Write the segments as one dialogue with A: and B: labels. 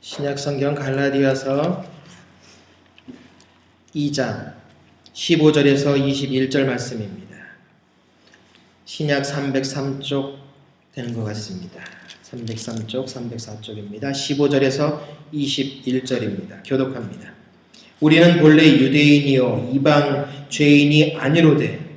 A: 신약성경 갈라디아서 2장 15절에서 21절 말씀입니다. 신약 303쪽 되는 것 같습니다. 303쪽, 304쪽입니다. 15절에서 21절입니다. 교독합니다. 우리는 본래 유대인이요 이방 죄인이 아니로되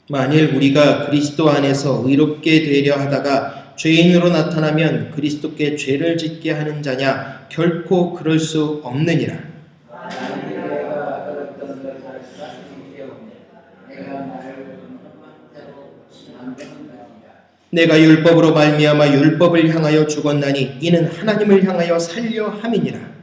A: 만일 우리가 그리스도 안에서 의롭게 되려 하다가 죄인으로 나타나면 그리스도께 죄를 짓게 하는 자냐? 결코 그럴 수 없느니라. 내가 율법으로 말미암아 율법을 향하여 죽었나니 이는 하나님을 향하여 살려 함이니라.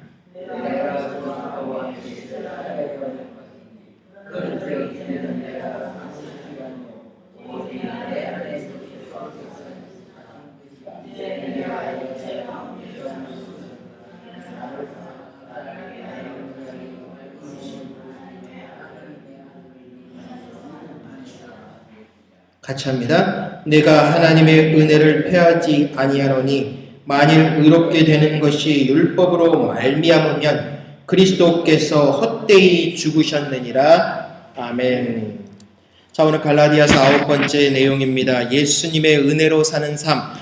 A: 같이 합니다. 내가 하나님의 은혜를 패하지 아니하노니 만일 의롭게 되는 것이 율법으로 말미암으면 그리스도께서 헛되이 죽으셨느니라. 아멘. 자, 오늘 갈라디아서 9번째 내용입니다. 예수님의 은혜로 사는 삶.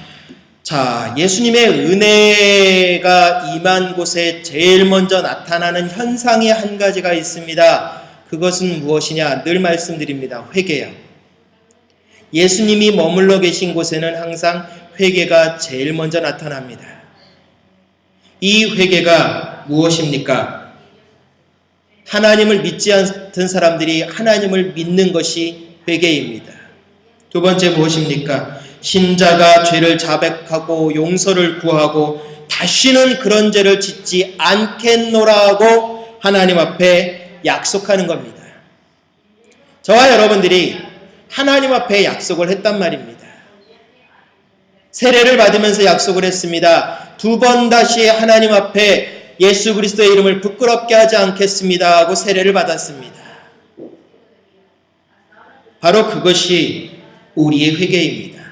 A: 자, 예수님의 은혜가 임한 곳에 제일 먼저 나타나는 현상이 한 가지가 있습니다. 그것은 무엇이냐? 늘 말씀드립니다. 회개요. 예수님이 머물러 계신 곳에는 항상 회개가 제일 먼저 나타납니다. 이 회개가 무엇입니까? 하나님을 믿지 않던 사람들이 하나님을 믿는 것이 회개입니다. 두 번째 무엇입니까? 신자가 죄를 자백하고 용서를 구하고 다시는 그런 죄를 짓지 않겠노라 하고 하나님 앞에 약속하는 겁니다. 저와 여러분들이 하나님 앞에 약속을 했단 말입니다. 세례를 받으면서 약속을 했습니다. 2번 다시 하나님 앞에 예수 그리스도의 이름을 부끄럽게 하지 않겠습니다 하고 세례를 받았습니다. 바로 그것이 우리의 회개입니다.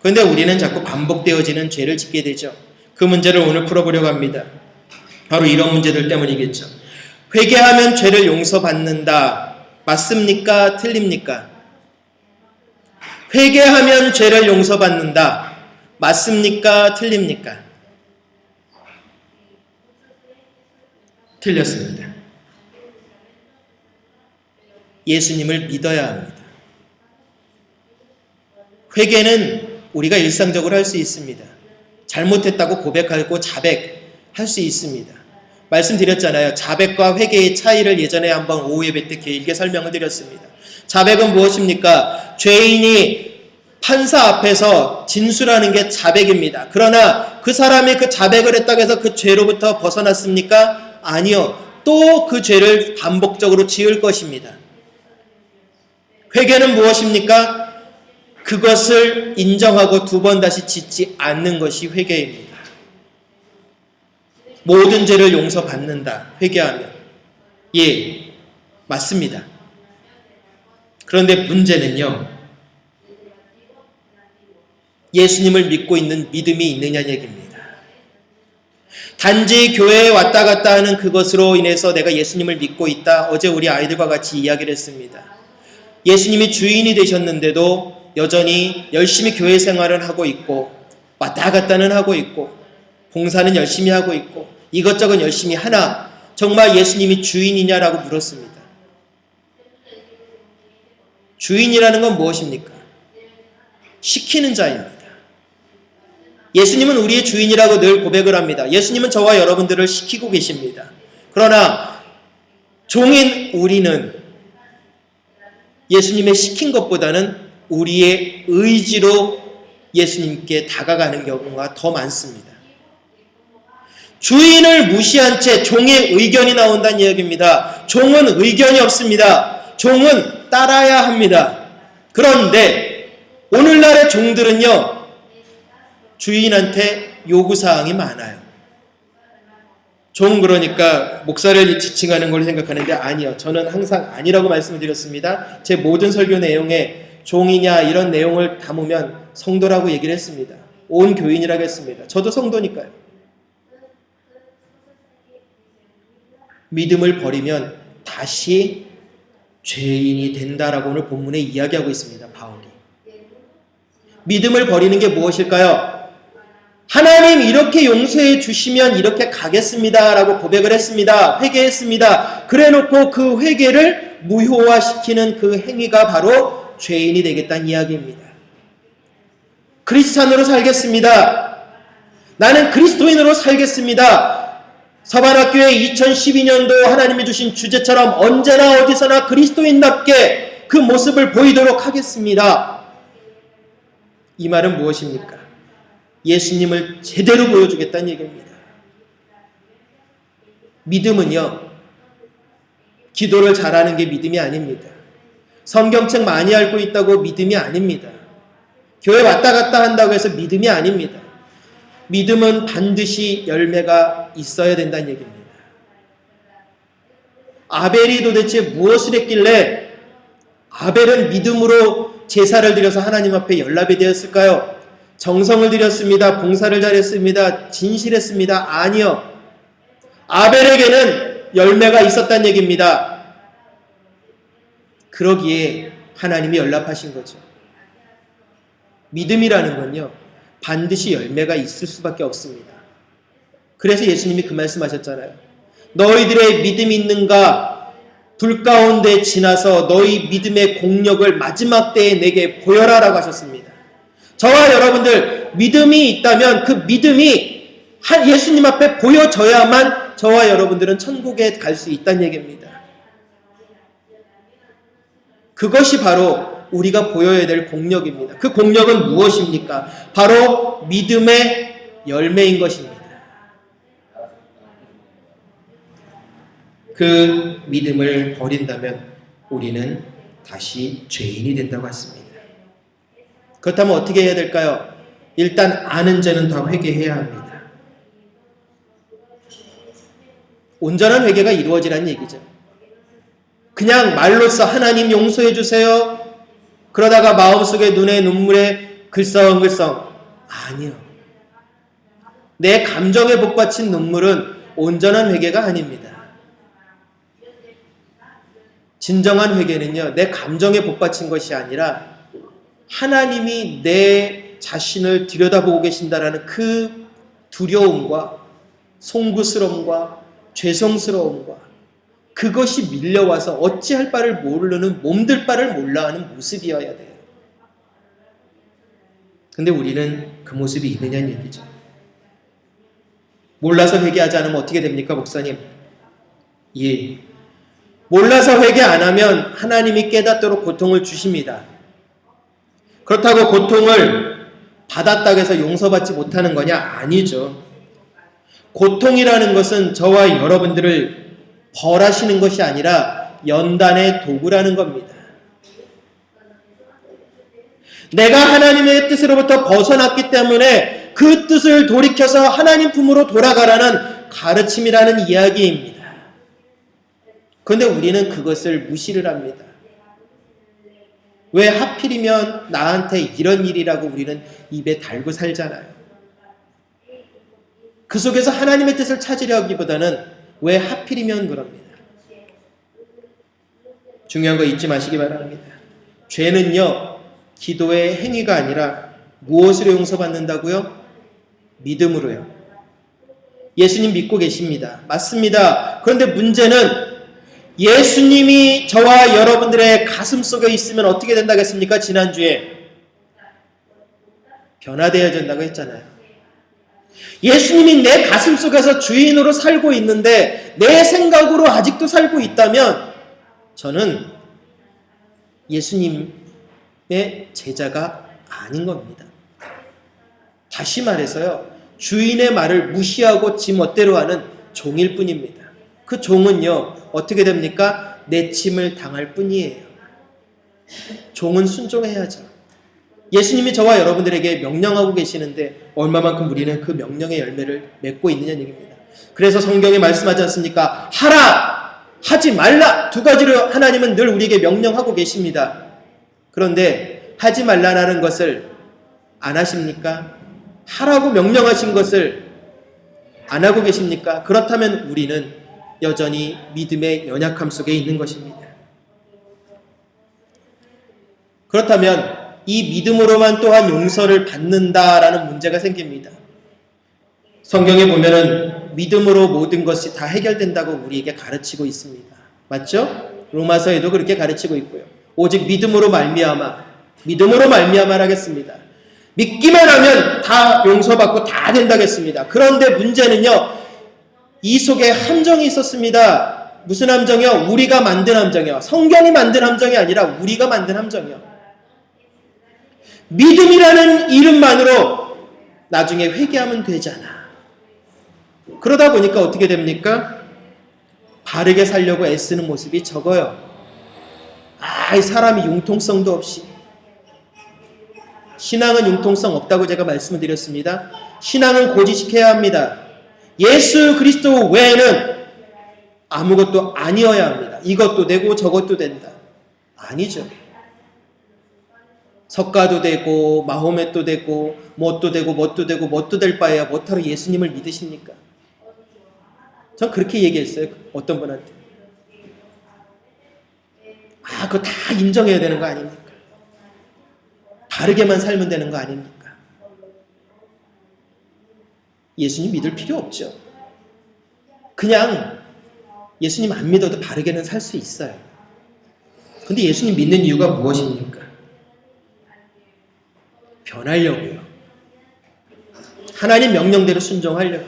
A: 그런데 우리는 자꾸 반복되어지는 죄를 짓게 되죠. 그 문제를 오늘 풀어보려고 합니다. 바로 이런 문제들 때문이겠죠. 회개하면 죄를 용서받는다. 맞습니까? 틀립니까? 회개하면 죄를 용서받는다. 맞습니까? 틀립니까? 틀렸습니다. 예수님을 믿어야 합니다. 회개는 우리가 일상적으로 할 수 있습니다. 잘못했다고 고백하고 자백할 수 있습니다. 말씀드렸잖아요. 자백과 회개의 차이를 예전에 한번 오후 예배 때 길게 설명을 드렸습니다. 자백은 무엇입니까? 죄인이 판사 앞에서 진술하는 게 자백입니다. 그러나 그 사람이 그 자백을 했다고 해서 그 죄로부터 벗어났습니까? 아니요. 또 그 죄를 반복적으로 지을 것입니다. 회개는 무엇입니까? 그것을 인정하고 2번 다시 짓지 않는 것이 회개입니다. 모든 죄를 용서받는다. 회개하면. 예, 맞습니다. 그런데 문제는요, 예수님을 믿고 있는 믿음이 있느냐는 얘기입니다. 단지 교회에 왔다 갔다 하는 그것으로 인해서 내가 예수님을 믿고 있다. 어제 우리 아이들과 같이 이야기를 했습니다. 예수님이 주인이 되셨는데도 여전히 열심히 교회 생활을 하고 있고 왔다 갔다는 하고 있고 봉사는 열심히 하고 있고 이것저것 열심히 하나 정말 예수님이 주인이냐라고 물었습니다. 주인이라는 건 무엇입니까? 시키는 자입니다. 예수님은 우리의 주인이라고 늘 고백을 합니다. 예수님은 저와 여러분들을 시키고 계십니다. 그러나 종인 우리는 예수님의 시킨 것보다는 우리의 의지로 예수님께 다가가는 경우가 더 많습니다. 주인을 무시한 채 종의 의견이 나온다는 이야기입니다. 종은 의견이 없습니다. 종은 따라야 합니다. 그런데 오늘날의 종들은요, 주인한테 요구사항이 많아요. 종 그러니까 목사를 지칭하는 걸 생각하는데 아니요. 저는 항상 아니라고 말씀을 드렸습니다. 제 모든 설교 내용에 종이냐 이런 내용을 담으면 성도라고 얘기를 했습니다. 온 교인이라고 했습니다. 저도 성도니까요. 믿음을 버리면 다시 죄인이 된다라고 오늘 본문에 이야기하고 있습니다. 바울이. 믿음을 버리는 게 무엇일까요? 하나님 이렇게 용서해 주시면 이렇게 가겠습니다 라고 고백을 했습니다. 회개했습니다. 그래놓고 그 회개를 무효화시키는 그 행위가 바로 죄인이 되겠다는 이야기입니다. 크리스찬으로 살겠습니다. 나는 그리스도인으로 살겠습니다. 서반학교의 2012년도 하나님이 주신 주제처럼 언제나 어디서나 그리스도인답게 그 모습을 보이도록 하겠습니다. 이 말은 무엇입니까? 예수님을 제대로 보여주겠다는 얘기입니다. 믿음은요, 기도를 잘하는 게 믿음이 아닙니다. 성경책 많이 알고 있다고 믿음이 아닙니다. 교회 왔다 갔다 한다고 해서 믿음이 아닙니다. 믿음은 반드시 열매가 있어야 된다는 얘기입니다. 아벨이 도대체 무엇을 했길래 아벨은 믿음으로 제사를 드려서 하나님 앞에 연락이 되었을까요? 정성을 들였습니다. 봉사를 잘했습니다. 진실했습니다. 아니요. 아벨에게는 열매가 있었다는 얘기입니다. 그러기에 하나님이 연락하신 거죠. 믿음이라는 건요, 반드시 열매가 있을 수밖에 없습니다. 그래서 예수님이 그 말씀하셨잖아요. 너희들의 믿음이 있는가? 불 가운데 지나서 너희 믿음의 공력을 마지막 때에 내게 보여라 라고 하셨습니다. 저와 여러분들 믿음이 있다면 그 믿음이 예수님 앞에 보여져야만 저와 여러분들은 천국에 갈 수 있다는 얘기입니다. 그것이 바로 우리가 보여야 될 공력입니다. 그 공력은 무엇입니까? 바로 믿음의 열매인 것입니다. 그 믿음을 버린다면 우리는 다시 죄인이 된다고 했습니다. 그렇다면 어떻게 해야 될까요? 일단 아는 죄는 다 회개해야 합니다. 온전한 회개가 이루어지라는 얘기죠. 그냥 말로써 하나님 용서해 주세요. 그러다가 마음속에 눈에 눈물에 글썽글썽. 아니요. 내 감정에 복받친 눈물은 온전한 회개가 아닙니다. 진정한 회개는요, 내 감정에 복받친 것이 아니라 하나님이 내 자신을 들여다보고 계신다라는 그 두려움과 송구스러움과 죄송스러움과 그것이 밀려와서 어찌할 바를 모르는 몸들 바를 몰라 하는 모습이어야 돼요. 근데 우리는 그 모습이 있느냐는 얘기죠. 몰라서 회개하지 않으면 어떻게 됩니까, 목사님? 예. 몰라서 회개 안 하면 하나님이 깨닫도록 고통을 주십니다. 그렇다고 고통을 받았다고 해서 용서받지 못하는 거냐? 아니죠. 고통이라는 것은 저와 여러분들을 벌하시는 것이 아니라 연단의 도구라는 겁니다. 내가 하나님의 뜻으로부터 벗어났기 때문에 그 뜻을 돌이켜서 하나님 품으로 돌아가라는 가르침이라는 이야기입니다. 그런데 우리는 그것을 무시를 합니다. 왜 하필이면 나한테 이런 일이라고 우리는 입에 달고 살잖아요. 그 속에서 하나님의 뜻을 찾으려기보다는 왜 하필이면 그럽니다. 중요한 거 잊지 마시기 바랍니다. 죄는요, 기도의 행위가 아니라 무엇으로 용서받는다고요? 믿음으로요. 예수님 믿고 계십니다. 맞습니다. 그런데 문제는 예수님이 저와 여러분들의 가슴 속에 있으면 어떻게 된다겠습니까? 지난주에 변화되어야 된다고 했잖아요. 예수님이 내 가슴 속에서 주인으로 살고 있는데 내 생각으로 아직도 살고 있다면 저는 예수님의 제자가 아닌 겁니다. 다시 말해서요, 주인의 말을 무시하고 지 멋대로 하는 종일 뿐입니다. 그 종은요, 어떻게 됩니까? 내침을 당할 뿐이에요. 종은 순종해야죠. 예수님이 저와 여러분들에게 명령하고 계시는데 얼마만큼 우리는 그 명령의 열매를 맺고 있느냐는 얘기입니다. 그래서 성경에 말씀하지 않습니까? 하라! 하지 말라! 두 가지로 하나님은 늘 우리에게 명령하고 계십니다. 그런데 하지 말라라는 것을 안 하십니까? 하라고 명령하신 것을 안 하고 계십니까? 그렇다면 우리는 여전히 믿음의 연약함 속에 있는 것입니다. 그렇다면 이 믿음으로만 또한 용서를 받는다라는 문제가 생깁니다. 성경에 보면은 믿음으로 모든 것이 다 해결된다고 우리에게 가르치고 있습니다. 맞죠? 로마서에도 그렇게 가르치고 있고요. 오직 믿음으로 말미암아 하겠습니다. 믿기만 하면 다 용서받고 다 된다겠습니다. 그런데 문제는요, 이 속에 함정이 있었습니다. 무슨 함정이요? 우리가 만든 함정이요. 성경이 만든 함정이 아니라 우리가 만든 함정이요. 믿음이라는 이름만으로 나중에 회개하면 되잖아. 그러다 보니까 어떻게 됩니까? 바르게 살려고 애쓰는 모습이 적어요. 이 사람이 융통성도 없이. 신앙은 융통성 없다고 제가 말씀을 드렸습니다. 신앙은 고지식해야 합니다. 예수 그리스도 외에는 아무것도 아니어야 합니다. 이것도 되고 저것도 된다. 아니죠. 석가도 되고 마호멧도 되고 뭣도 되고 뭣도 될 바에야 뭐하러 예수님을 믿으십니까? 전 그렇게 얘기했어요. 어떤 분한테. 그거 다 인정해야 되는 거 아닙니까? 바르게만 살면 되는 거 아닙니까? 예수님 믿을 필요 없죠. 그냥 예수님 안 믿어도 바르게는 살 수 있어요. 근데 예수님 믿는 이유가 무엇입니까? 변하려고요. 하나님 명령대로 순종하려고.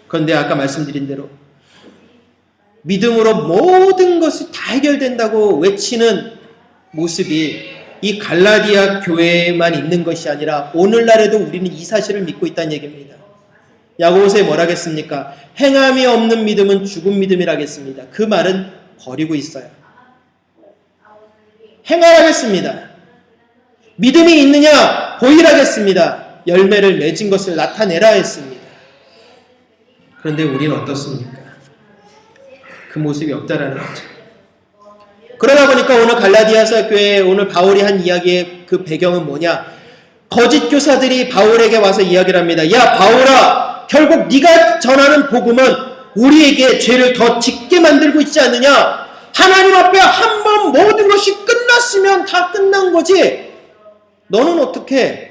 A: 그런데 아까 말씀드린 대로 믿음으로 모든 것이 다 해결된다고 외치는 모습이 이 갈라디아 교회에만 있는 것이 아니라 오늘날에도 우리는 이 사실을 믿고 있다는 얘기입니다. 야고보서에 뭐라 하겠습니까? 행함이 없는 믿음은 죽은 믿음이라겠습니다. 그 말은 버리고 있어요. 행하라겠습니다. 믿음이 있느냐? 보이라겠습니다. 열매를 맺은 것을 나타내라 했습니다. 그런데 우리는 어떻습니까? 그 모습이 없다라는 거죠. 그러다 보니까 오늘 갈라디아서 교회에 오늘 바울이 한 이야기의 그 배경은 뭐냐? 거짓 교사들이 바울에게 와서 이야기를 합니다. 야 바울아, 결국 네가 전하는 복음은 우리에게 죄를 더 짓게 만들고 있지 않느냐? 하나님 앞에 한 번 모든 것이 끝났으면 다 끝난 거지. 너는 어떻게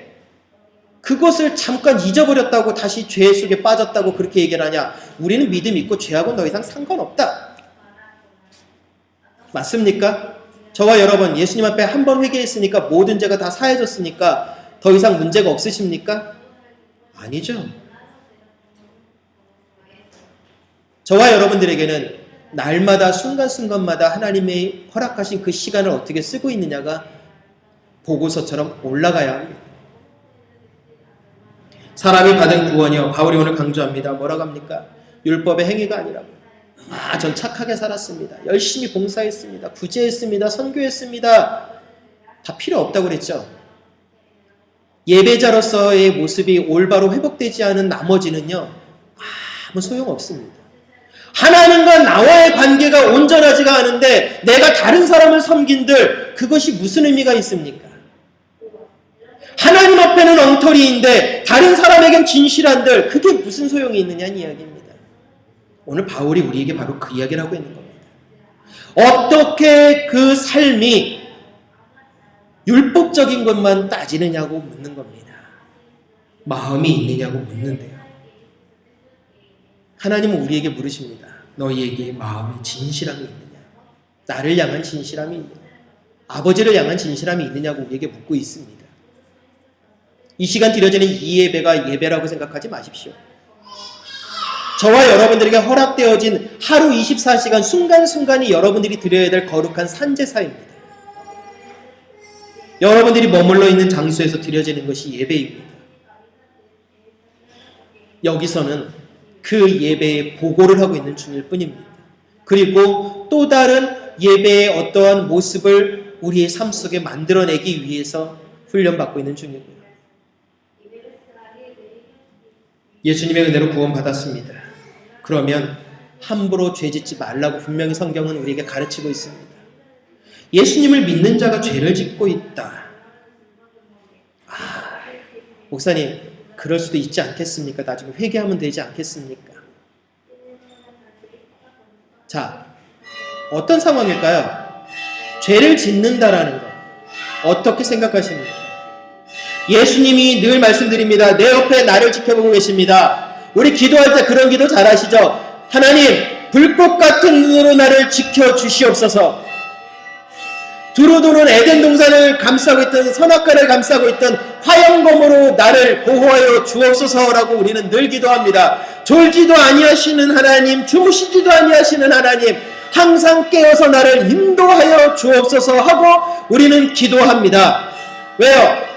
A: 그것을 잠깐 잊어버렸다고 다시 죄 속에 빠졌다고 그렇게 얘기를 하냐? 우리는 믿음 있고 죄하고 더 이상 상관없다. 맞습니까? 저와 여러분 예수님 앞에 한 번 회개했으니까 모든 죄가 다 사해졌으니까 더 이상 문제가 없으십니까? 아니죠. 저와 여러분들에게는 날마다 순간순간마다 하나님의 허락하신 그 시간을 어떻게 쓰고 있느냐가 보고서처럼 올라가야 합니다. 사람이 받은 구원이요. 바울이 오늘 강조합니다. 뭐라고 합니까? 율법의 행위가 아니라고. 전 착하게 살았습니다. 열심히 봉사했습니다. 구제했습니다. 선교했습니다. 다 필요 없다고 그랬죠. 예배자로서의 모습이 올바로 회복되지 않은 나머지는요. 아무 소용없습니다. 하나님과 나와의 관계가 온전하지가 않은데 내가 다른 사람을 섬긴들 그것이 무슨 의미가 있습니까? 하나님 앞에는 엉터리인데 다른 사람에겐 진실한들 그게 무슨 소용이 있느냐는 이야기입니다. 오늘 바울이 우리에게 바로 그 이야기를 하고 있는 겁니다. 어떻게 그 삶이 율법적인 것만 따지느냐고 묻는 겁니다. 마음이 있느냐고 묻는데요. 하나님은 우리에게 물으십니다. 너희에게 마음이 진실함이 있느냐? 나를 향한 진실함이 있느냐? 아버지를 향한 진실함이 있느냐고 우리에게 묻고 있습니다. 이 시간 드려지는 이 예배가 예배라고 생각하지 마십시오. 저와 여러분들에게 허락되어진 하루 24시간 순간순간이 여러분들이 드려야 될 거룩한 산제사입니다. 여러분들이 머물러 있는 장소에서 드려지는 것이 예배입니다. 여기서는 그 예배의 보고를 하고 있는 중일 뿐입니다. 그리고 또 다른 예배의 어떠한 모습을 우리의 삶 속에 만들어내기 위해서 훈련받고 있는 중이고요. 예수님의 은혜로 구원받았습니다. 그러면 함부로 죄짓지 말라고 분명히 성경은 우리에게 가르치고 있습니다. 예수님을 믿는 자가 죄를 짓고 있다. 목사님, 그럴 수도 있지 않겠습니까? 나중에 회개하면 되지 않겠습니까? 자, 어떤 상황일까요? 죄를 짓는다라는 것, 어떻게 생각하십니까? 예수님이 늘 말씀드립니다. 내 옆에 나를 지켜보고 계십니다. 우리 기도할 때 그런 기도 잘 하시죠? 하나님, 불꽃 같은 눈으로 나를 지켜주시옵소서. 두루두른 에덴 동산을 감싸고 있던, 선악과를 감싸고 있던 화영검으로 나를 보호하여 주옵소서라고 우리는 늘 기도합니다. 졸지도 아니하시는 하나님, 주무시지도 아니하시는 하나님, 항상 깨어서 나를 인도하여 주옵소서 하고 우리는 기도합니다. 왜요?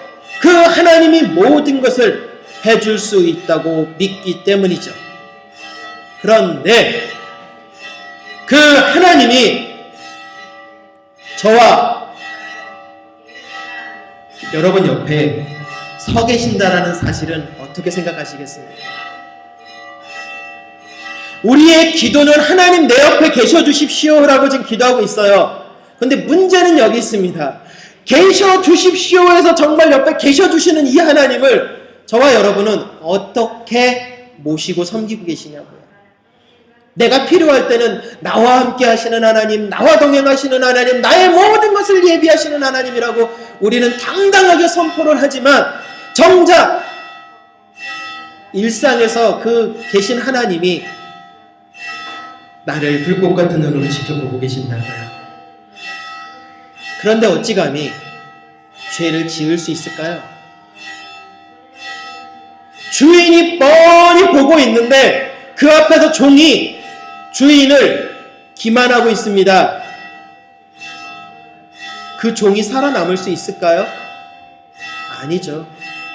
A: 그 하나님이 모든 것을 해줄 수 있다고 믿기 때문이죠. 그런데 그 하나님이 저와 여러분 옆에 서 계신다라는 사실은 어떻게 생각하시겠습니까? 우리의 기도는 하나님 내 옆에 계셔 주십시오라고 지금 기도하고 있어요. 그런데 문제는 여기 있습니다. 계셔 주십시오에서 정말 옆에 계셔 주시는 이 하나님을 저와 여러분은 어떻게 모시고 섬기고 계시냐고요. 내가 필요할 때는 나와 함께 하시는 하나님, 나와 동행하시는 하나님, 나의 모든 것을 예비하시는 하나님이라고 우리는 당당하게 선포를 하지만 정작 일상에서 그 계신 하나님이 나를 불꽃 같은 눈으로 지켜보고 계신다고요. 그런데 어찌 감히 죄를 지을 수 있을까요? 주인이 뻔히 보고 있는데 그 앞에서 종이 주인을 기만하고 있습니다. 그 종이 살아남을 수 있을까요? 아니죠.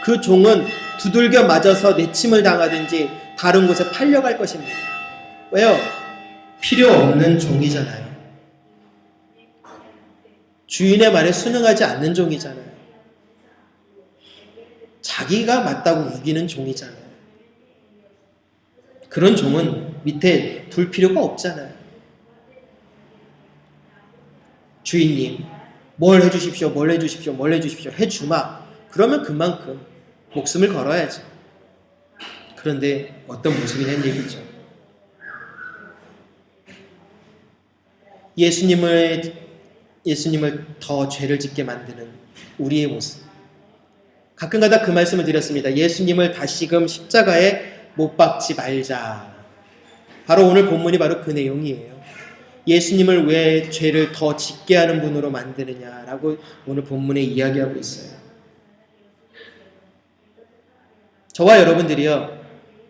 A: 그 종은 두들겨 맞아서 내침을 당하든지 다른 곳에 팔려갈 것입니다. 왜요? 필요 없는 종이잖아요. 주인의 말에 순응하지 않는 종이잖아요. 자기가 맞다고 우기는 종이잖아요. 그런 종은 밑에 둘 필요가 없잖아요. 주인님, 뭘 해주십시오, 뭘 해주십시오, 뭘 해주십시오, 해주마. 그러면 그만큼 목숨을 걸어야죠. 그런데 어떤 모습이냐는 얘기죠. 예수님을 더 죄를 짓게 만드는 우리의 모습. 가끔가다 그 말씀을 드렸습니다. 예수님을 다시금 십자가에 못 박지 말자. 바로 오늘 본문이 바로 그 내용이에요. 예수님을 왜 죄를 더 짓게 하는 분으로 만드느냐라고 오늘 본문에 이야기하고 있어요. 저와 여러분들이요,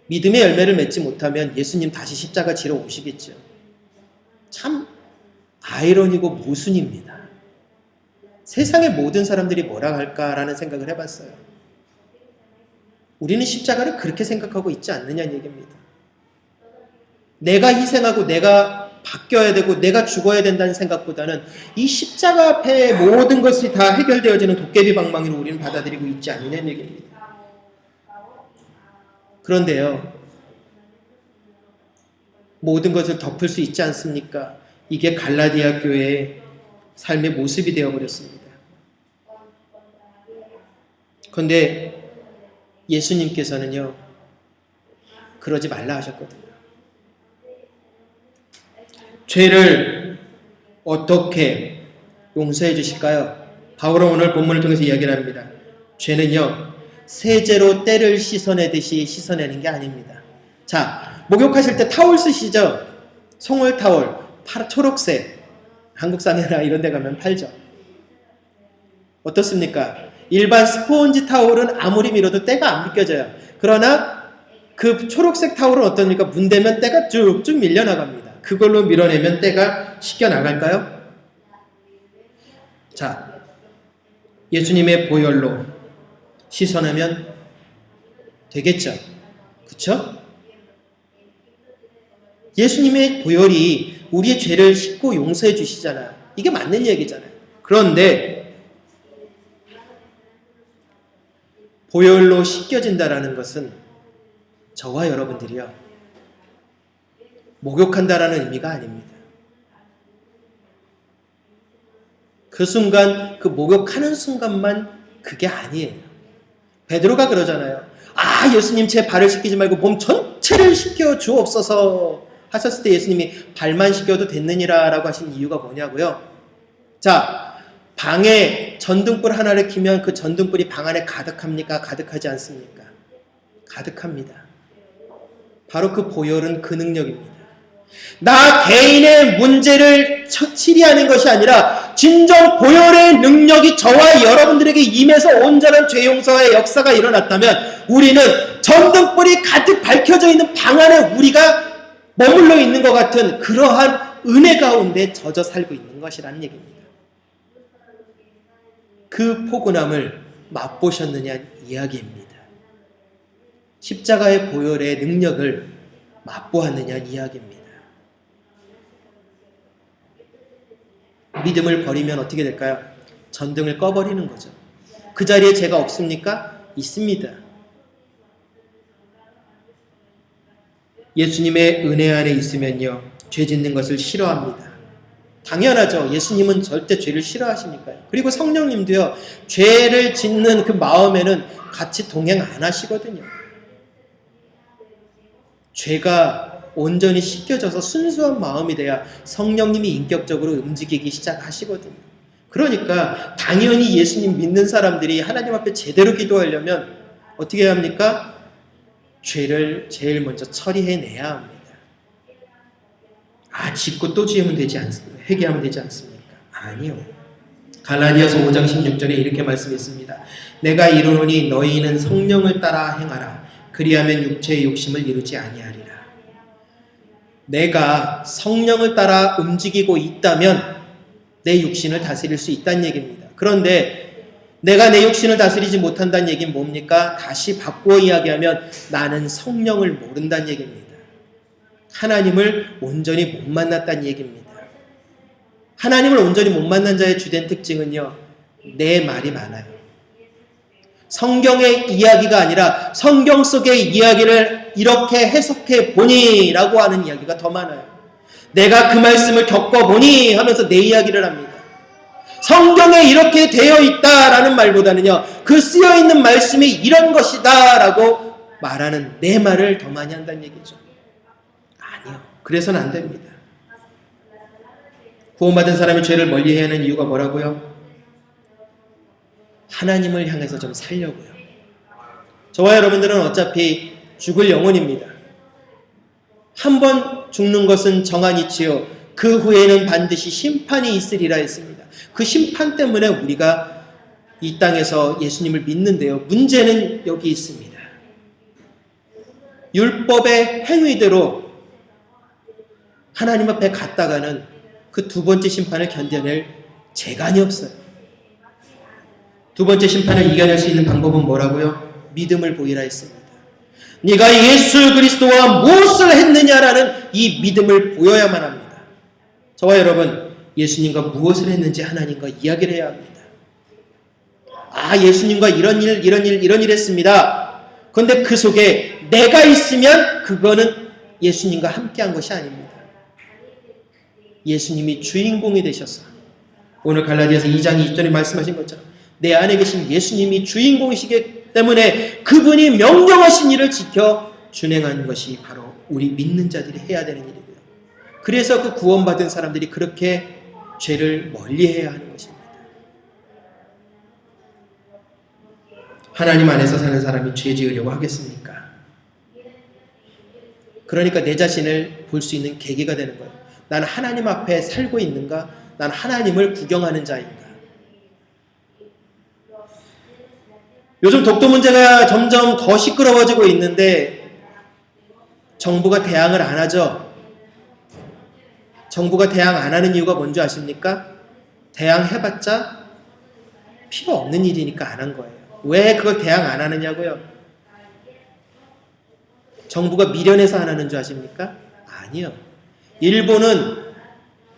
A: 믿음의 열매를 맺지 못하면 예수님 다시 십자가 지러 오시겠죠. 참 아이러니고 모순입니다. 세상의 모든 사람들이 뭐라 할까라는 생각을 해봤어요. 우리는 십자가를 그렇게 생각하고 있지 않느냐는 얘기입니다. 내가 희생하고 내가 바뀌어야 되고 내가 죽어야 된다는 생각보다는 이 십자가 앞에 모든 것이 다 해결되어지는 도깨비 방망이로 우리는 받아들이고 있지 않느냐는 얘기입니다. 그런데요, 모든 것을 덮을 수 있지 않습니까? 이게 갈라디아 교회의 삶의 모습이 되어버렸습니다. 그런데 예수님께서는요, 그러지 말라 하셨거든요. 죄를 어떻게 용서해 주실까요? 바울은 오늘 본문을 통해서 이야기를 합니다. 죄는요, 세제로 때를 씻어내듯이 씻어내는 게 아닙니다. 자, 목욕하실 때 타올 쓰시죠? 송월 타올, 초록색, 한국상해나 이런 데 가면 팔죠. 어떻습니까? 일반 스포ን지 타올은 아무리 밀어도 때가 안 벗겨져요. 그러나 그 초록색 타올은 어떻습니까? 문대면 때가 쭉쭉 밀려나갑니다. 그걸로 밀어내면 때가 씻겨나갈까요? 자, 예수님의 보혈로 씻어내면 되겠죠. 그쵸? 예수님의 보혈이 우리의 죄를 씻고 용서해 주시잖아요. 이게 맞는 얘기잖아요. 그런데 보혈로 씻겨진다라는 것은 저와 여러분들이요, 목욕한다라는 의미가 아닙니다. 그 순간, 그 목욕하는 순간만 그게 아니에요. 베드로가 그러잖아요. 아, 예수님 제 발을 씻기지 말고 몸 전체를 씻겨 주옵소서 하셨을 때 예수님이 발만 씻겨도 됐느니라 라고 하신 이유가 뭐냐고요? 자, 방에 전등불 하나를 켜면 그 전등불이 방 안에 가득합니까? 가득하지 않습니까? 가득합니다. 바로 그 보혈은 그 능력입니다. 나 개인의 문제를 치리하는 것이 아니라 진정 보혈의 능력이 저와 여러분들에게 임해서 온전한 죄 용서의 역사가 일어났다면 우리는 전등불이 가득 밝혀져 있는 방 안에 우리가 머물러 있는 것 같은 그러한 은혜 가운데 젖어 살고 있는 것이라는 얘기입니다. 그 포근함을 맛보셨느냐 이야기입니다. 십자가의 보혈의 능력을 맛보았느냐 이야기입니다. 믿음을 버리면 어떻게 될까요? 전등을 꺼버리는 거죠. 그 자리에 죄가 없습니까? 있습니다. 예수님의 은혜 안에 있으면요, 죄 짓는 것을 싫어합니다. 당연하죠. 예수님은 절대 죄를 싫어하시니까요. 그리고 성령님도요, 죄를 짓는 그 마음에는 같이 동행 안 하시거든요. 죄가 온전히 씻겨져서 순수한 마음이 돼야 성령님이 인격적으로 움직이기 시작하시거든요. 그러니까 당연히 예수님 믿는 사람들이 하나님 앞에 제대로 기도하려면 어떻게 해야 합니까? 죄를 제일 먼저 처리해내야 합니다. 아, 짓고 또 지으면 되지 않습니까? 회개하면 되지 않습니까? 아니요. 갈라디아서 5장 16절에 이렇게 말씀했습니다. 내가 이르노니 너희는 성령을 따라 행하라. 그리하면 육체의 욕심을 이루지 아니하리라. 내가 성령을 따라 움직이고 있다면 내 육신을 다스릴 수 있다는 얘기입니다. 그런데 내가 내 육신을 다스리지 못한다는 얘기는 뭡니까? 다시 바꾸어 이야기하면 나는 성령을 모른다는 얘기입니다. 하나님을 온전히 못 만났다는 얘기입니다. 하나님을 온전히 못 만난 자의 주된 특징은요, 내 말이 많아요. 성경의 이야기가 아니라 성경 속의 이야기를 이렇게 해석해 보니 라고 하는 이야기가 더 많아요. 내가 그 말씀을 겪어보니 하면서 내 이야기를 합니다. 성경에 이렇게 되어 있다라는 말보다는요, 그 쓰여있는 말씀이 이런 것이다 라고 말하는 내 말을 더 많이 한다는 얘기죠. 아니요. 그래서는 안 됩니다. 구원받은 사람이 죄를 멀리해야 하는 이유가 뭐라고요? 하나님을 향해서 좀 살려고요. 저와 여러분들은 어차피 죽을 영혼입니다. 한 번 죽는 것은 정한이치요 그 후에는 반드시 심판이 있으리라 했습니다. 그 심판 때문에 우리가 이 땅에서 예수님을 믿는데요, 문제는 여기 있습니다. 율법의 행위대로 하나님 앞에 갔다가는 그 두 번째 심판을 견뎌낼 재간이 없어요. 두 번째 심판을 이겨낼 수 있는 방법은 뭐라고요? 믿음을 보이라 했습니다. 네가 예수 그리스도와 무엇을 했느냐라는 이 믿음을 보여야만 합니다. 저와 여러분, 예수님과 무엇을 했는지 하나님과 이야기를 해야 합니다. 아, 예수님과 이런 일 했습니다. 그런데 그 속에 내가 있으면 그거는 예수님과 함께한 것이 아닙니다. 예수님이 주인공이 되셔서 오늘 갈라디아서 2장 20절에 말씀하신 것처럼 내 안에 계신 예수님이 주인공이시기 때문에 그분이 명령하신 일을 지켜 준행하는 것이 바로 우리 믿는 자들이 해야 되는 일이고요. 그래서 그 구원받은 사람들이 그렇게 죄를 멀리해야 하는 것입니다. 하나님 안에서 사는 사람이 죄 지으려고 하겠습니까? 그러니까 내 자신을 볼 수 있는 계기가 되는 거예요. 나는 하나님 앞에 살고 있는가? 나는 하나님을 구경하는 자인가? 요즘 독도 문제가 점점 더 시끄러워지고 있는데 정부가 대항을 안 하죠. 정부가 대항 안 하는 이유가 뭔지 아십니까? 대항해봤자 필요 없는 일이니까 안 한 거예요. 왜 그걸 대항 안 하느냐고요? 정부가 미련해서 안 하는 줄 아십니까? 아니요. 일본은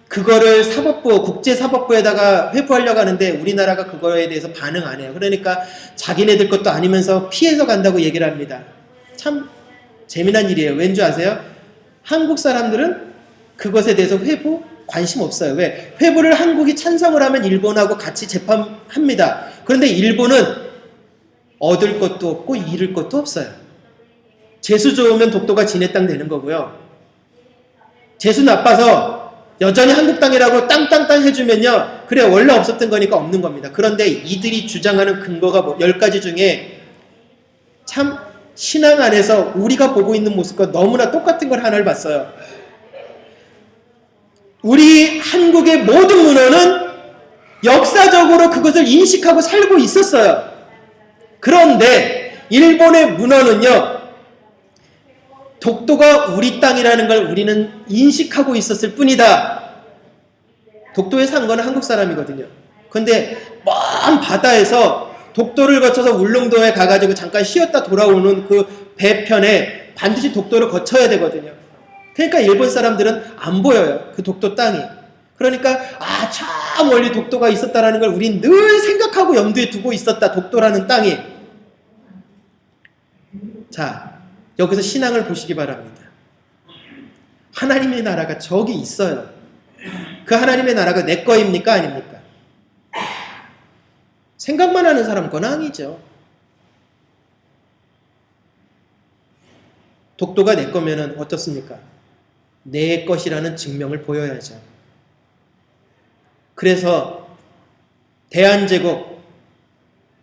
A: 그거를 사법부, 국제사법부에다가 회부하려고 하는데 우리나라가 그거에 대해서 반응 안 해요. 그러니까 자기네들 것도 아니면서 피해서 간다고 얘기를 합니다. 참 재미난 일이에요. 왠지 아세요? 한국 사람들은 그것에 대해서 회부 관심 없어요. 왜? 회부를 한국이 찬성을 하면 일본하고 같이 재판합니다. 그런데 일본은 얻을 것도 없고 잃을 것도 없어요. 재수 좋으면 독도가 지네 땅 되는 거고요. 재수 나빠서 여전히 한국 땅이라고 땅땅땅 해주면요. 그래 원래 없었던 거니까 없는 겁니다. 그런데 이들이 주장하는 근거가 10가지 중에 참 신앙 안에서 우리가 보고 있는 모습과 너무나 똑같은 걸 하나를 봤어요. 우리 한국의 모든 문화는 역사적으로 그것을 인식하고 살고 있었어요. 그런데 일본의 문화는요. 독도가 우리 땅이라는 걸 우리는 인식하고 있었을 뿐이다. 독도에 산 거는 한국 사람이거든요. 그런데 먼 바다에서 독도를 거쳐서 울릉도에 가가지고 잠깐 쉬었다 돌아오는 그 배편에 반드시 독도를 거쳐야 되거든요. 그러니까 일본 사람들은 안 보여요. 그 독도 땅이. 그러니까 저 멀리 독도가 있었다라는 걸 우린 늘 생각하고 염두에 두고 있었다. 독도라는 땅이. 자, 여기서 신앙을 보시기 바랍니다. 하나님의 나라가 저기 있어요. 그 하나님의 나라가 내 거입니까? 아닙니까? 생각만 하는 사람 건 아니죠. 독도가 내 거면은 어떻습니까? 내 것이라는 증명을 보여야죠. 그래서 대한제국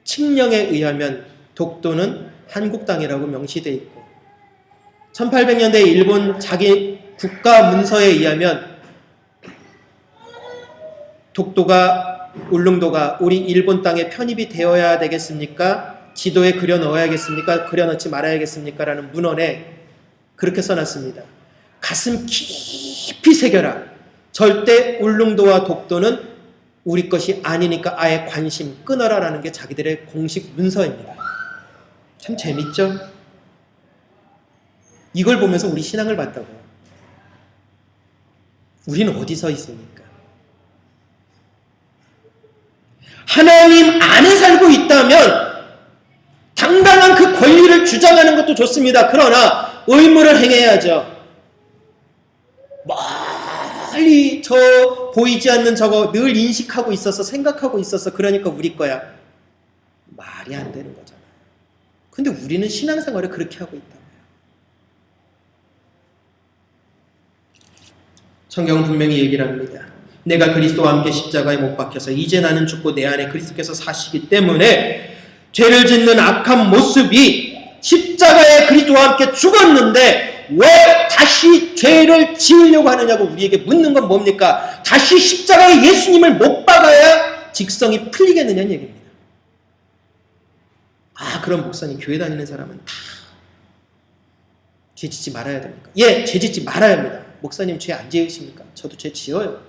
A: 칙령에 의하면 독도는 한국 땅이라고 명시되어 있고 1800년대 일본 자기 국가 문서에 의하면 독도가 울릉도가 우리 일본 땅에 편입이 되어야 되겠습니까? 지도에 그려 넣어야겠습니까? 그려 넣지 말아야겠습니까? 라는 문헌에 그렇게 써놨습니다. 가슴 깊이 새겨라. 절대 울릉도와 독도는 우리 것이 아니니까 아예 관심 끊어라 라는 게 자기들의 공식 문서입니다. 참 재밌죠? 이걸 보면서 우리 신앙을 봤다고요. 우리는 어디 서 있습니까? 하나님 안에 살고 있다면 당당한 그 권리를 주장하는 것도 좋습니다. 그러나 의무를 행해야죠. 멀리 저 보이지 않는 저거 늘 인식하고 있어서 생각하고 있어서 그러니까 우리 거야. 말이 안 되는 거잖아요. 근데 우리는 신앙생활을 그렇게 하고 있다고요. 성경은 분명히 얘기를 합니다. 내가 그리스도와 함께 십자가에 못 박혀서 이제 나는 죽고 내 안에 그리스도께서 사시기 때문에 죄를 짓는 악한 모습이 십자가에 그리스도와 함께 죽었는데 왜 다시 죄를 지으려고 하느냐고 우리에게 묻는 건 뭡니까? 다시 십자가에 예수님을 못 박아야 직성이 풀리겠느냐는 얘기입니다. 그럼 목사님 교회 다니는 사람은 다 죄 짓지 말아야 됩니까? 예, 죄 짓지 말아야 합니다. 목사님 죄 안 지으십니까? 저도 죄 지어요.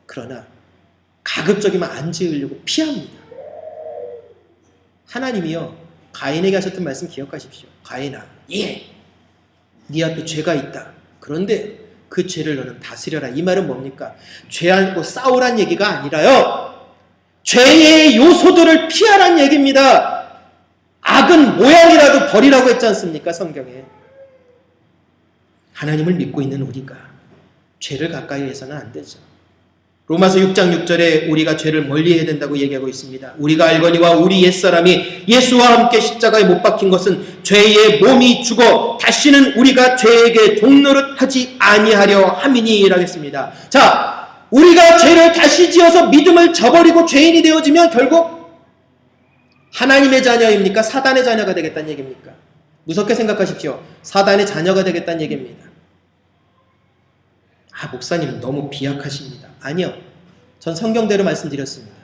A: 그러나 가급적이면 안 지으려고 피합니다. 하나님이요 가인에게 하셨던 말씀 기억하십시오. 가인아, 예, 네 앞에 죄가 있다. 그런데 그 죄를 너는 다스려라. 이 말은 뭡니까? 죄하고 싸우란 얘기가 아니라요. 죄의 요소들을 피하란 얘기입니다. 악은 모양이라도 버리라고 했지 않습니까? 성경에. 하나님을 믿고 있는 우리가 죄를 가까이 해서는 안 되죠. 로마서 6장 6절에 우리가 죄를 멀리해야 된다고 얘기하고 있습니다. 우리가 알거니와 우리 옛사람이 예수와 함께 십자가에 못 박힌 것은 죄의 몸이 죽어 다시는 우리가 죄에게 종노릇하지 아니하려 함이니라고 했습니다. 자, 우리가 죄를 다시 지어서 믿음을 저버리고 죄인이 되어지면 결국 하나님의 자녀입니까? 사단의 자녀가 되겠다는 얘기입니까? 무섭게 생각하십시오. 사단의 자녀가 되겠다는 얘기입니다. 목사님 너무 비약하십니다. 아니요. 전 성경대로 말씀드렸습니다.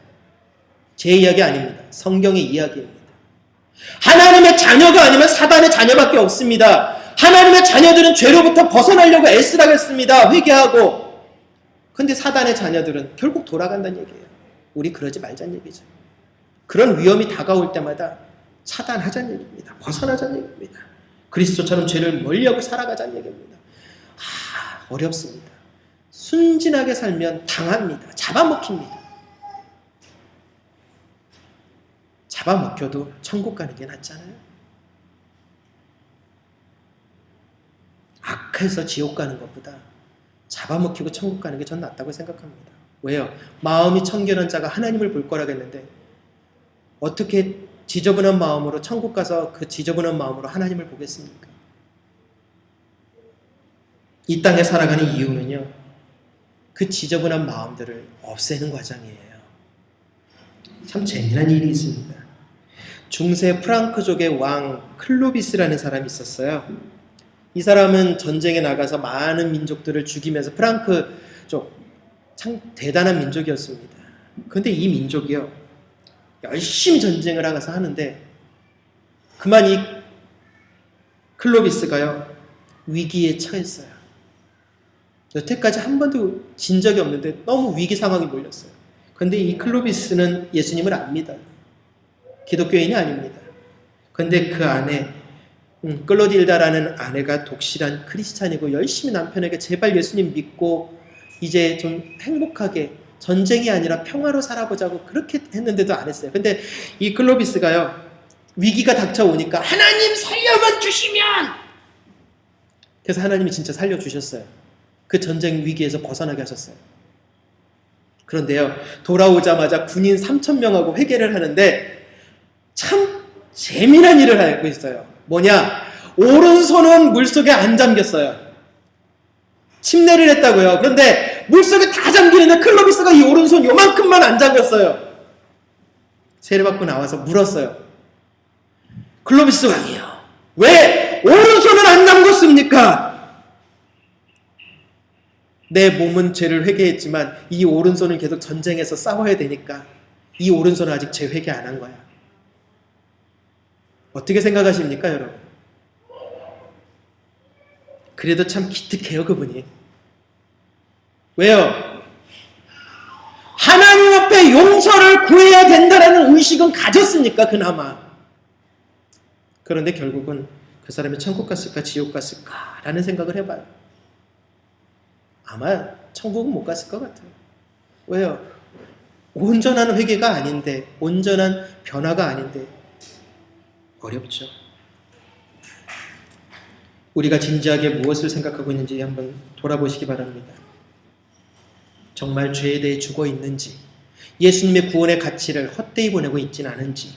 A: 제 이야기 아닙니다. 성경의 이야기입니다. 하나님의 자녀가 아니면 사단의 자녀밖에 없습니다. 하나님의 자녀들은 죄로부터 벗어나려고 애쓰라고 했습니다. 회개하고. 근데 사단의 자녀들은 결국 돌아간다는 얘기예요. 우리 그러지 말자는 얘기죠. 그런 위험이 다가올 때마다 차단하자는 얘기입니다. 벗어나자는 얘기입니다. 그리스도처럼 죄를 멀리하고 살아가자는 얘기입니다. 어렵습니다. 순진하게 살면 당합니다. 잡아먹힙니다. 잡아먹혀도 천국 가는 게 낫잖아요. 악해서 지옥 가는 것보다 잡아먹히고 천국 가는 게 전 낫다고 생각합니다. 왜요? 마음이 청결한 자가 하나님을 볼 거라고 했는데 어떻게 지저분한 마음으로 천국 가서 그 지저분한 마음으로 하나님을 보겠습니까? 이 땅에 살아가는 이유는요, 그 지저분한 마음들을 없애는 과정이에요. 참 재미난 일이 있습니다. 중세 프랑크족의 왕 클로비스라는 사람이 있었어요. 이 사람은 전쟁에 나가서 많은 민족들을 죽이면서 프랑크족, 참 대단한 민족이었습니다. 그런데 이 민족이요, 열심히 전쟁을 하면서 하는데 그만 이 클로비스가요, 위기에 처했어요. 여태까지 한 번도 진 적이 없는데 너무 위기 상황이 몰렸어요. 그런데 이 클로비스는 예수님을 안 믿어요. 기독교인이 아닙니다. 그런데 그 아내 클로딜다라는 아내가 독실한 크리스찬이고 열심히 남편에게 제발 예수님 믿고 이제 좀 행복하게 전쟁이 아니라 평화로 살아보자고 그렇게 했는데도 안 했어요. 근데 이 클로비스가요, 위기가 닥쳐오니까 하나님 살려만 주시면, 그래서 하나님이 진짜 살려주셨어요. 그 전쟁 위기에서 벗어나게 하셨어요. 그런데요, 돌아오자마자 군인 3,000명하고 회개를 하는데 참 재미난 일을 하고 있어요. 뭐냐? 오른손은 물속에 안 잠겼어요. 침례를 했다고요. 그런데 물속에 다 잠기는데 클로비스가 이 오른손 요만큼만 안 잠겼어요. 세례받고 나와서 물었어요. 클로비스 왕이요, 왜 오른손을 안 잠궜습니까? 내 몸은 죄를 회개했지만 이 오른손은 계속 전쟁에서 싸워야 되니까 이 오른손은 아직 죄 회개 안 한 거야. 어떻게 생각하십니까, 여러분? 그래도 참 기특해요, 그분이. 왜요? 하나님 앞에 용서를 구해야 된다는 의식은 가졌으니까, 그나마. 그런데 결국은 그 사람이 천국 갔을까 지옥 갔을까 라는 생각을 해봐요. 아마 천국은 못 갔을 것 같아요. 왜요? 온전한 회개가 아닌데, 온전한 변화가 아닌데 어렵죠. 우리가 진지하게 무엇을 생각하고 있는지 한번 돌아보시기 바랍니다. 정말 죄에 대해 죽어 있는지, 예수님의 구원의 가치를 헛되이 보내고 있지는 않은지.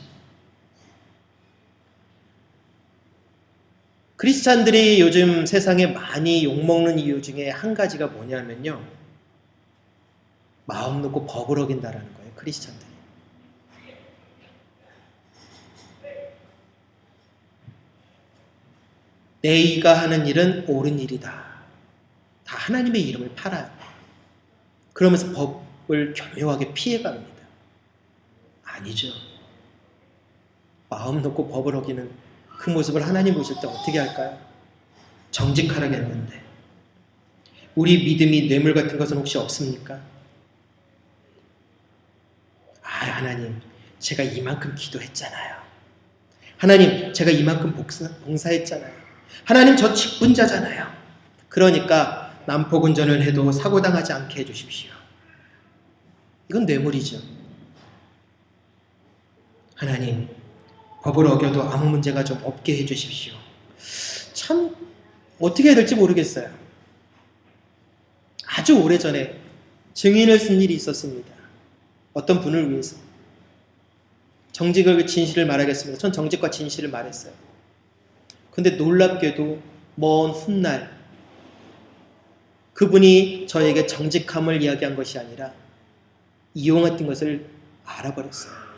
A: 크리스찬들이 요즘 세상에 많이 욕먹는 이유 중에 한 가지가 뭐냐면요, 마음 놓고 법을 어긴다라는 거예요, 크리스찬들이. 내가 하는 일은 옳은 일이다. 다 하나님의 이름을 팔아요. 그러면서 법을 교묘하게 피해갑니다. 아니죠. 마음 놓고 법을 어기는 그 모습을 하나님 보실 때 어떻게 할까요? 정직하라고 했는데. 우리 믿음이 뇌물 같은 것은 혹시 없습니까? 하나님, 제가 이만큼 기도했잖아요. 하나님, 제가 이만큼 봉사했잖아요. 하나님, 저 직분자잖아요. 그러니까 난폭운전을 해도 사고당하지 않게 해주십시오. 이건 뇌물이죠. 하나님, 법을 어겨도 아무 문제가 좀 없게 해주십시오. 참 어떻게 해야 될지 모르겠어요. 아주 오래전에 증인을 쓴 일이 있었습니다. 어떤 분을 위해서. 정직과 진실을 말하겠습니다. 전 정직과 진실을 말했어요. 근데 놀랍게도 먼 훗날 그분이 저에게 정직함을 이야기한 것이 아니라 이용했던 것을 알아버렸어요.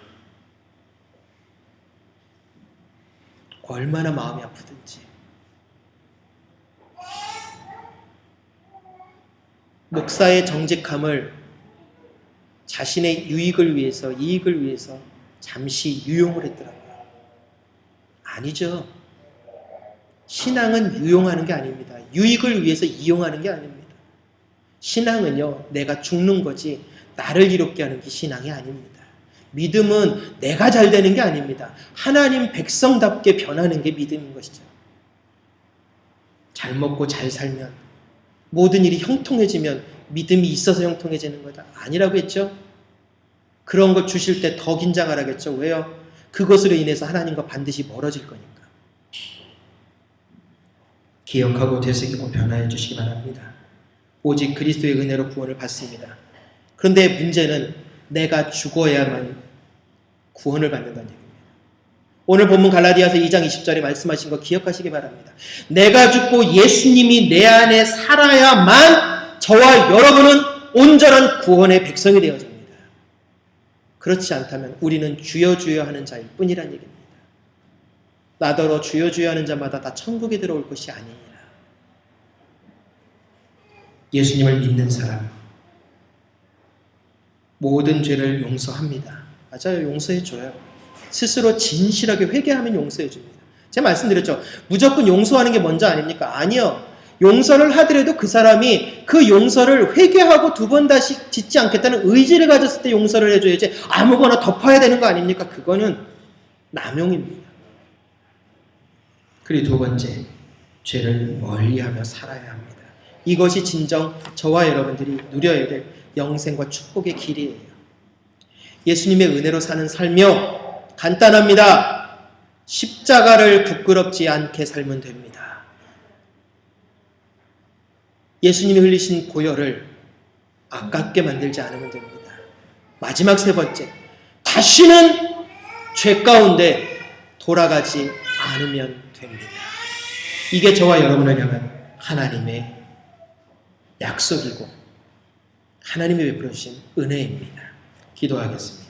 A: 얼마나 마음이 아프든지. 목사의 정직함을 자신의 유익을 위해서, 이익을 위해서 잠시 유용을 했더라고요. 아니죠. 신앙은 유용하는 게 아닙니다. 유익을 위해서 이용하는 게 아닙니다. 신앙은요, 내가 죽는 거지 나를 이롭게 하는 게 신앙이 아닙니다. 믿음은 내가 잘 되는 게 아닙니다. 하나님 백성답게 변하는 게 믿음인 것이죠. 잘 먹고 잘 살면, 모든 일이 형통해지면 믿음이 있어서 형통해지는 거다. 아니라고 했죠. 그런 걸 주실 때 더 긴장하라겠죠. 왜요? 그것으로 인해서 하나님과 반드시 멀어질 거니까. 기억하고 되새기고 변화해 주시기 바랍니다. 오직 그리스도의 은혜로 구원을 받습니다. 그런데 문제는 내가 죽어야만 구원을 받는다는 얘기입니다. 오늘 본문 갈라디아서 2장 20절에 말씀하신 거 기억하시기 바랍니다. 내가 죽고 예수님이 내 안에 살아야만 저와 여러분은 온전한 구원의 백성이 되어집니다. 그렇지 않다면 우리는 주여 주여 하는 자일 뿐이란 얘기입니다. 나더러 주여 주여 하는 자마다 다 천국에 들어올 것이 아니니라. 예수님을 믿는 사람 모든 죄를 용서합니다. 맞아요. 용서해줘요. 스스로 진실하게 회개하면 용서해줍니다. 제가 말씀드렸죠. 무조건 용서하는 게 먼저 아닙니까? 아니요. 용서를 하더라도 그 사람이 그 용서를 회개하고 두 번 다시 짓지 않겠다는 의지를 가졌을 때 용서를 해줘야지 아무거나 덮어야 되는 거 아닙니까? 그거는 남용입니다. 그리고 두 번째, 죄를 멀리하며 살아야 합니다. 이것이 진정 저와 여러분들이 누려야 될 영생과 축복의 길이에요. 예수님의 은혜로 사는 삶이요, 간단합니다. 십자가를 부끄럽지 않게 살면 됩니다. 예수님이 흘리신 보혈을 아깝게 만들지 않으면 됩니다. 마지막 세 번째, 다시는 죄 가운데 돌아가지 않으면 됩니다. 이게 저와 여러분을 향한 하나님의 약속이고 하나님이 베풀어 주신 은혜입니다. 기도하겠습니다.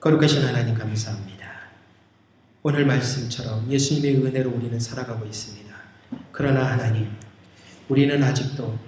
A: 거룩하신 하나님 감사합니다. 오늘 말씀처럼 예수님의 은혜로 우리는 살아가고 있습니다. 그러나 하나님, 우리는 아직도